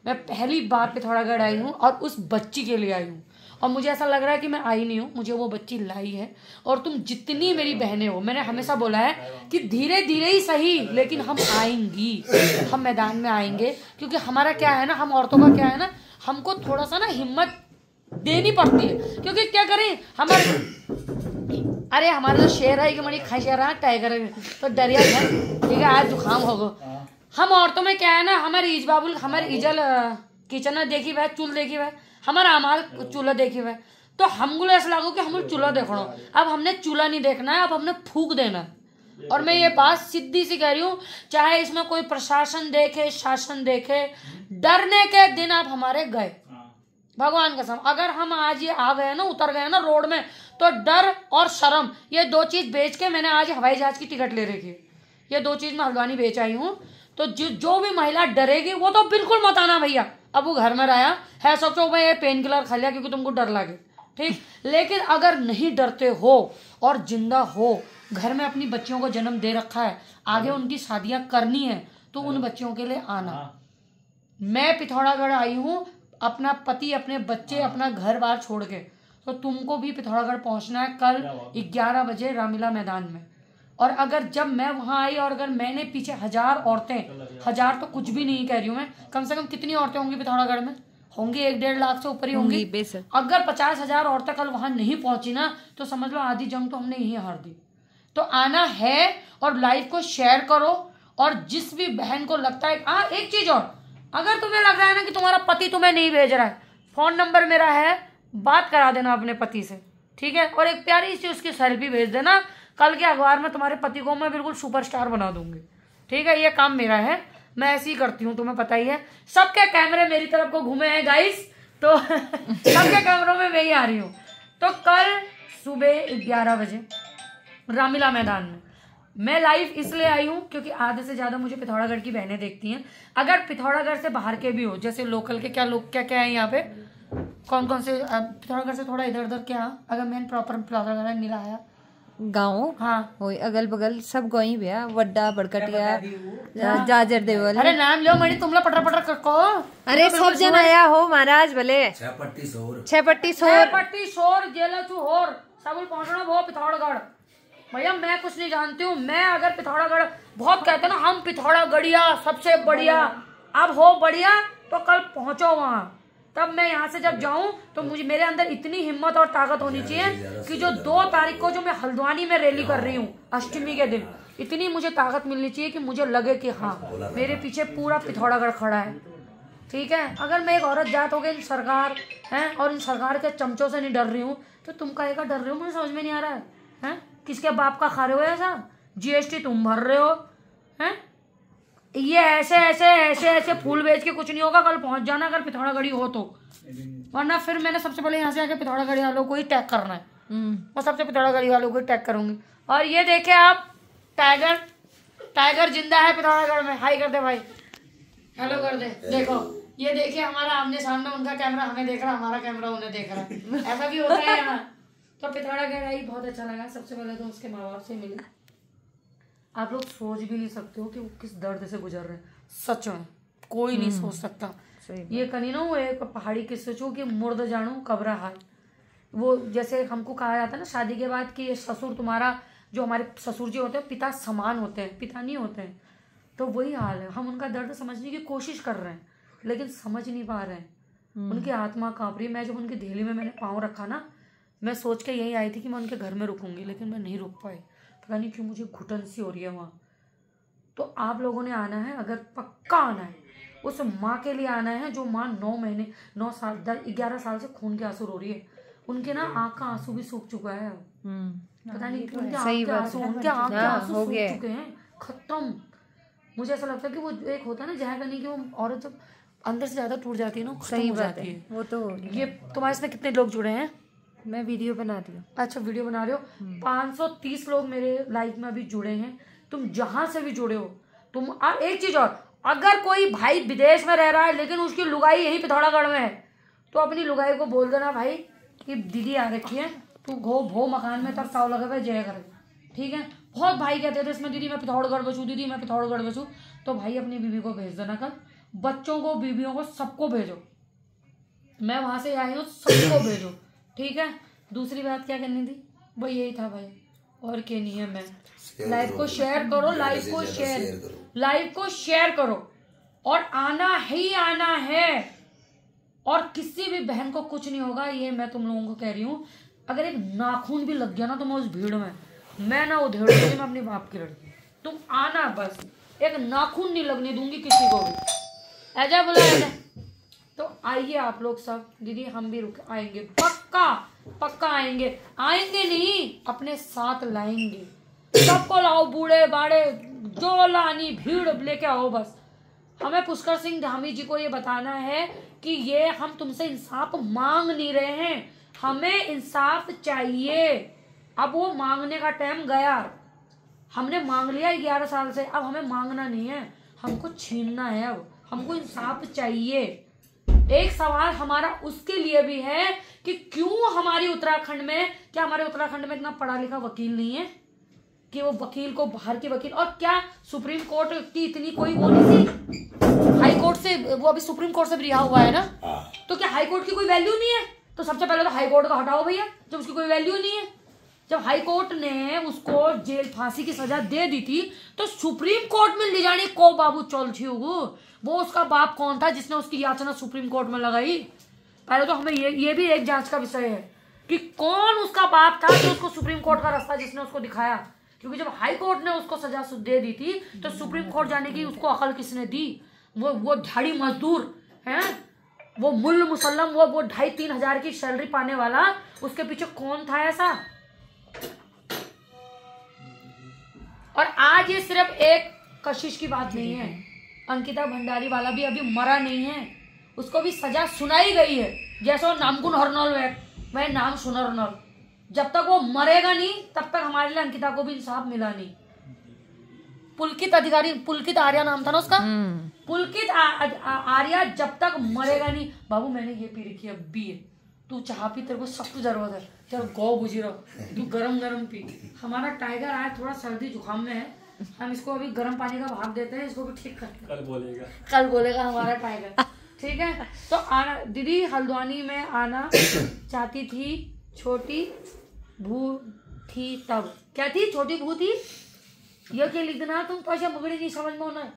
मैं पहली बार पिथौरागढ़ आई हूँ और उस बच्ची के लिए आई हूँ, और मुझे ऐसा लग रहा है कि मैं आई नहीं हूँ, मुझे वो बच्ची लाई है। और तुम जितनी मेरी बहनें हो, मैंने हमेशा बोला है कि धीरे धीरे ही सही लेकिन हम आएंगी, हम मैदान में आएंगे। क्योंकि हमारा क्या है ना, हम औरतों का क्या है ना, हमको थोड़ा सा ना हिम्मत देनी पड़ती है। क्योंकि क्या करें अरे हमारे तो शेर है कि मरी खशेरा टाइगर तो डरिया है, ठीक है, आज जुकाम होगा। हम औरतों में क्या है ना, हमारे इजबाबुल हमारे इजल किचन देखी हुआ है, चूल देखी हुआ है, हमारा अमाल चूल्हा देखी हुआ है। तो हमको ऐसा लागू कि हम चूल्हा देखना, अब हमने चूल्हा नहीं देखना है, अब हमने फूक देना है। और मैं ये बात सीधी सी कह रही हूँ, चाहे इसमें कोई प्रशासन देखे, शासन देखे, डरने के दिन आप हमारे गए, भगवान कसम। अगर हम आज ये आ गए ना, उतर गए ना रोड में, तो डर और शर्म ये दो चीज बेच के मैंने आज हवाई जहाज की टिकट ले रखी है। ये दो चीज मैं हल्द्वानी बेच आई हूँ। तो जो भी महिला डरेगी वो तो बिल्कुल मत आना भैया। अब वो घर में रहा है, सोचो मैं ये पेन किलर खा लिया क्योंकि तुमको डर लगे, ठीक। लेकिन अगर नहीं डरते हो और जिंदा हो, घर में अपनी बच्चियों को जन्म दे रखा है, आगे उनकी शादियां करनी है, तो उन बच्चियों के लिए आना। मैं पिथौरागढ़ आई हूँ अपना पति, अपने बच्चे, अपना घर बार छोड़ के, तो तुमको भी पिथौरागढ़ पहुंचना है कल 11 बजे रामलीला मैदान में। और अगर जब मैं वहां आई और अगर मैंने पीछे 1000 औरतें, 1000 तो कुछ भी नहीं कह रही हूँ मैं, कम से कम कितनी औरतें होंगी पिथौरागढ़ में? होंगी 1-1.5 लाख से ऊपर ही होंगी। अगर 50,000 औरतें कल वहां नहीं पहुंची ना, तो समझ लो आधी जंग तो हमने यही हार दी। तो आना है और लाइव को शेयर करो। और जिस भी बहन को लगता है, एक चीज और, अगर तुम्हें लग रहा है ना कि तुम्हारा पति तुम्हें नहीं भेज रहा है, फोन नंबर मेरा है, बात करा देना अपने पति से, ठीक है। और एक प्यारी सी उसकी सेल्फी भेज देना, कल के अखबार में तुम्हारे पति को मैं बिल्कुल सुपरस्टार बना दूंगी, ठीक है। ये काम मेरा है, मैं ऐसे ही करती हूँ, तुम्हें पता ही है। सबके कैमरे मेरी तरफ को घूमे हैं गाइस, तो सबके कैमरों में मैं ही आ रही हूँ। तो कल सुबह 11 बजे रामलीला मैदान में मैं लाइव इसलिए आई हूँ क्योंकि आधे से ज्यादा मुझे पिथौरागढ़ की बहनें देखती हैं। अगर पिथौरागढ़ से बाहर के भी हो, जैसे लोकल के क्या लोग क्या क्या है यहाँ पे, कौन कौन से पिथौरागढ़ से थोड़ा इधर उधर क्या, अगर मैं प्रॉपर पिथौरागढ़ नहीं लाया गाँव, हाँ वही अगल बगल सब गई भैया, वड्डा बड़कटिया जाजर देवल। अरे नाम लो मणि, तुम लोग पटर पटर को, अरे सब जन आया हो महाराज भले। 6 पट्टी शोर जेला चू होर सब पहुंचना वो पिथौरागढ़। भैया मैं कुछ नहीं जानती हूँ, मैं अगर पिथौरागढ़, बहुत कहते ना हम पिथौरागढ़िया सबसे बढ़िया, अब हो बढ़िया तो कल पहुंचो वहां। तब मैं यहाँ से जब जाऊं तो मुझे, मेरे अंदर इतनी हिम्मत और ताकत होनी चाहिए कि जो 2 तारीख को जो मैं हल्द्वानी में रैली कर रही हूँ अष्टमी के दिन, इतनी मुझे ताकत मिलनी चाहिए कि मुझे लगे कि हाँ मेरे पीछे पूरा पिथौरागढ़ खड़ा है, ठीक है। अगर मैं एक औरत जात हो गई, इन सरकार है और इन सरकार के चमचों से नहीं डर रही हूँ, तो तुम काहे का डर रहे हो? मुझे समझ में नहीं आ रहा है। किसके बाप का खा रहे हो ऐसा? GST तुम भर रहे हो, हैं? ये ऐसे ऐसे ऐसे ऐसे फूल बेच के कुछ नहीं होगा। कल पहुंच जाना अगर पिथौरागढ़ी हो तो, वरना फिर मैंने सबसे पहले यहाँ से आके पिथौरागढ़ी वालों को ही टैग करना है। मैं सबसे पिथौरागढ़ी वालों को ही टैग करूंगी। और ये देखे आप, टाइगर जिंदा है पिथौरागढ़ में। हाई कर दे भाई, हेलो कर दे। देखो ये देखिए हमारा आमने सामने, उनका कैमरा हमें देख रहा है, हमारा कैमरा उन्हें देख रहा है, ऐसा भी होता है यहाँ। तो पिथौरागढ़ आई, बहुत अच्छा लगा। सबसे पहले तो उसके माँ बाप से मिले। आप लोग सोच भी नहीं सकते हो कि वो किस दर्द से गुजर रहे हैं, सच में कोई नहीं सोच सकता। ये कहीं ना वो एक पहाड़ी किस्से छो कि मुर्द जानू कब्रा हाल, वो जैसे हमको कहा जाता है ना शादी के बाद कि ये ससुर तुम्हारा, जो हमारे ससुर जी होते हैं पिता समान होते हैं, पिता नहीं होते हैं। तो वही हाल है, हम उनका दर्द समझने की कोशिश कर रहे हैं लेकिन समझ नहीं पा रहे हैं। उनकी आत्मा कांप रही है। मैं जब उनकी धेली में मैंने पाँव रखा ना, मैं सोच के यही आई थी कि मैं उनके घर में रुकूंगी, लेकिन मैं नहीं रुक पाई। पता नहीं क्यों मुझे घुटन सी हो रही है वहाँ। तो आप लोगों ने आना है, अगर पक्का आना है, उस माँ के लिए आना है जो माँ 9 महीने 9 साल 11 साल से खून के आंसू रो रही है। उनके ना आँख का आंसू भी सूख चुका है। पता नहीं क्यों उनके आँख के आंसू सूख चुके हैं, खत्म। मुझे ऐसा लगता है कि वो एक होता है ना जहाँ कहीं कि वो औरत जब अंदर से ज्यादा टूट जाती है ना, खत्म हो जाती है। वो तो ये तुम्हारे इसमें कितने लोग जुड़े हैं? मैं वीडियो बना रही हूँ। अच्छा वीडियो बना रहे हो। 530 लोग मेरे लाइव में अभी जुड़े हैं। तुम जहां से भी जुड़े हो, तुम एक चीज और, अगर कोई भाई विदेश में रह रहा है लेकिन उसकी लुगाई यही पिथौरागढ़ में है, तो अपनी लुगाई को बोल देना भाई कि दीदी आ रखी है, तू भो मकान में तब ताव लगे हुए जय करे, ठीक है। बहुत भाई कहते थे इसमें दीदी मैं पिथौरागढ़ बचूँ, दीदी मैं पिथौरागढ़ बचूँ। तो भाई अपनी बीवी को भेज देना कल, बच्चों को, बीवियों को, सबको भेजो। मैं वहां से आई हूँ, सबको भेजो, ठीक है। दूसरी बात क्या करनी थी भाई, यही था भाई, और क्या नहीं है। मैं लाइव को शेयर करो, लाइव को शेयर करो, और आना ही आना है। और किसी भी बहन को कुछ नहीं होगा, ये मैं तुम लोगों को कह रही हूँ। अगर एक नाखून भी लग गया ना तो मैं उस भीड़ में, मैं ना उधेड़ दूंगी, मैं अपनी बाप की लड़की। तुम आना बस, एक नाखून नहीं लगने दूंगी किसी को भी। ऐजा बोला ऐजा। तो आइए आप लोग सब, दीदी हम भी रुक आएंगे, पक्का पक्का आएंगे। आएंगे नहीं, अपने साथ लाएंगे, सबको लाओ, बूढ़े बाड़े जो लानी, भीड़ लेके आओ बस। हमें पुष्कर सिंह धामी जी को ये बताना है कि ये हम तुमसे इंसाफ मांग नहीं रहे हैं, हमें इंसाफ चाहिए। अब वो मांगने का टाइम गया, हमने मांग लिया 11 साल से, अब हमें मांगना नहीं है, हमको छीनना है। अब हमको इंसाफ चाहिए। एक सवाल हमारा उसके लिए भी है कि क्यों हमारी उत्तराखंड में, क्या हमारे उत्तराखंड में इतना पढ़ा लिखा वकील नहीं है कि वो वकील को, बाहर के वकील, और क्या सुप्रीम कोर्ट की इतनी कोई वो नहीं थी, हाई कोर्ट से, वो अभी सुप्रीम कोर्ट से भी रिहा हुआ है ना, तो क्या हाई कोर्ट की कोई वैल्यू नहीं है? तो सबसे पहले तो हाई कोर्ट का हटाओ भैया, जब उसकी कोई वैल्यू नहीं है। जब हाई कोर्ट ने उसको जेल, फांसी की सजा दे दी थी, तो सुप्रीम कोर्ट में ले जाने को बाबू चौल थी वो उसका बाप कौन था जिसने उसकी याचना सुप्रीम कोर्ट में लगाई? पहले तो हमें ये भी एक जांच का विषय है कि कौन उसका बाप था जो उसको सुप्रीम कोर्ट का रास्ता जिसने उसको दिखाया। क्योंकि जब हाई कोर्ट ने उसको सजा दे दी थी तो सुप्रीम कोर्ट जाने की उसको अकल किसने दी? वो झाड़ी मजदूर है, वो मुल्ल मुसल्लम, वो 2,500-3 हजार की सैलरी पाने वाला, उसके पीछे कौन था ऐसा? और आज ये सिर्फ एक कशिश की बात नहीं है, अंकिता भंडारी वाला भी अभी मरा नहीं है, उसको भी सजा सुनाई गई है। जैसे वो नामकुन हरनौल वह नाम सुनरनौल, जब तक वो मरेगा नहीं तब तक हमारे लिए अंकिता को भी इंसाफ मिला नहीं। पुलकित अधिकारी, पुलकित आर्या नाम था ना उसका, पुलकित आर्या जब तक मरेगा नहीं। बाबू मैंने ये पी रखी है बीर, तू चाह पी, तेरे को सख्त जरूरत है, चल गौ बुझी रहो, तू गरम गरम पी। हमारा टाइगर आज थोड़ा सर्दी जुकाम में है, हम इसको अभी गर्म पानी का भाप देते हैं, इसको भी ठीक करते हैं, कल बोलेगा हमारा टाइगर, ठीक है। तो आना दीदी, हल्द्वानी में आना चाहती थी, छोटी भू थी तब, क्या थी? छोटी भू थी, ये क्या लिख देना तुम, तो ऐसा मगड़ी नहीं समझ में होना है।